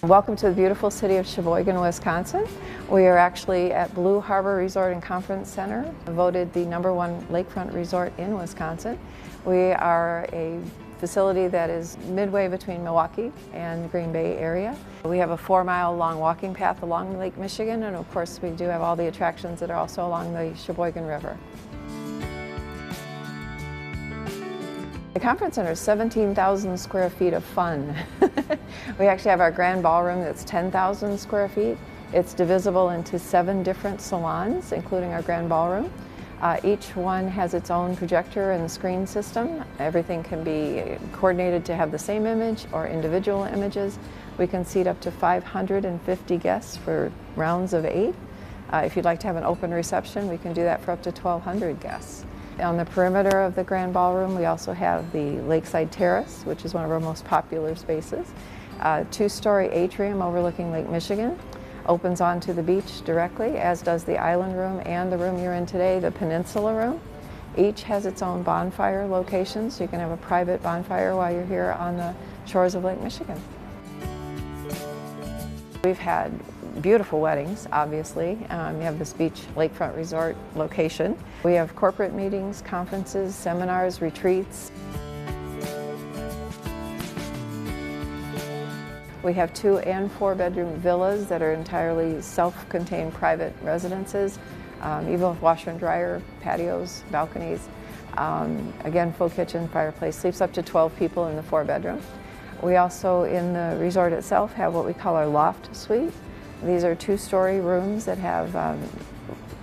Welcome to the beautiful city of Sheboygan, Wisconsin. We are actually at Blue Harbor Resort and Conference Center, voted the #1 lakefront resort in Wisconsin. We are a facility that is midway between Milwaukee and the Green Bay area. We have a 4-mile long walking path along Lake Michigan, and of course we do have all the attractions that are also along the Sheboygan River. The conference center is 17,000 square feet of fun. We actually have our grand ballroom that's 10,000 square feet. It's divisible into 7 different salons, including our grand ballroom. Each one has its own projector and screen system. Everything can be coordinated to have the same image or individual images. We can seat up to 550 guests for rounds of 8. If you'd like to have an open reception, we can do that for up to 1,200 guests. On the perimeter of the grand ballroom, we also have the lakeside terrace, which is one of our most popular spaces. 2-story atrium overlooking Lake Michigan. Opens onto the beach directly, as does the island room and the room you're in today, the peninsula room. Each has its own bonfire location, so you can have a private bonfire while you're here on the shores of Lake Michigan. We've had beautiful weddings, obviously. You have this beach lakefront resort location. We have corporate meetings, conferences, seminars, retreats. We have 2- and 4-bedroom villas that are entirely self-contained private residences, even with washer and dryer, patios, balconies. Again, full kitchen, fireplace, sleeps up to 12 people in the 4-bedroom. We also, in the resort itself, have what we call our loft suite. These are 2-story rooms that have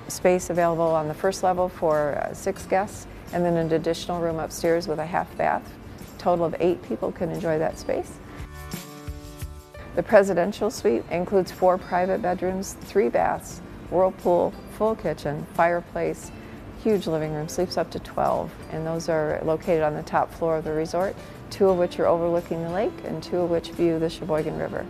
space available on the first level for 6 guests, and then an additional room upstairs with a half bath. A total of 8 people can enjoy that space. The presidential suite includes 4 private bedrooms, 3 baths, whirlpool, full kitchen, fireplace, huge living room, sleeps up to 12, and those are located on the top floor of the resort, 2 of which are overlooking the lake and 2 of which view the Sheboygan River.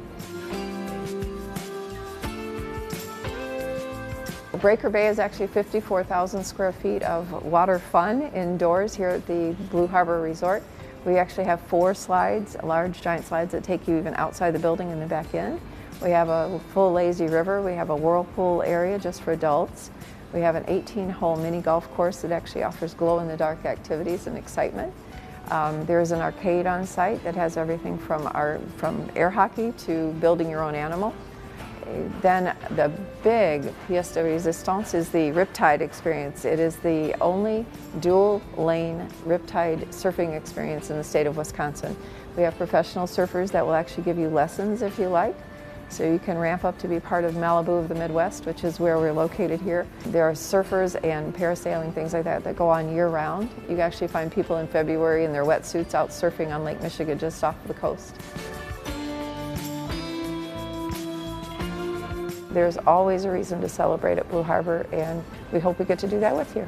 Breaker Bay is actually 54,000 square feet of water fun indoors here at the Blue Harbor Resort. We actually have 4 slides, large giant slides that take you even outside the building and the back end. We have a full lazy river. We have a whirlpool area just for adults. We have an 18-hole mini golf course that actually offers glow-in-the-dark activities and excitement. There's an arcade on site that has everything from air hockey to building your own animal. Then the big pièce de résistance is the Riptide experience. It is the only dual-lane Riptide surfing experience in the state of Wisconsin. We have professional surfers that will actually give you lessons if you like. So you can ramp up to be part of Malibu of the Midwest, which is where we're located here. There are surfers and parasailing, things like that, that go on year-round. You can actually find people in February in their wetsuits out surfing on Lake Michigan just off the coast. There's always a reason to celebrate at Blue Harbor, and we hope we get to do that with you.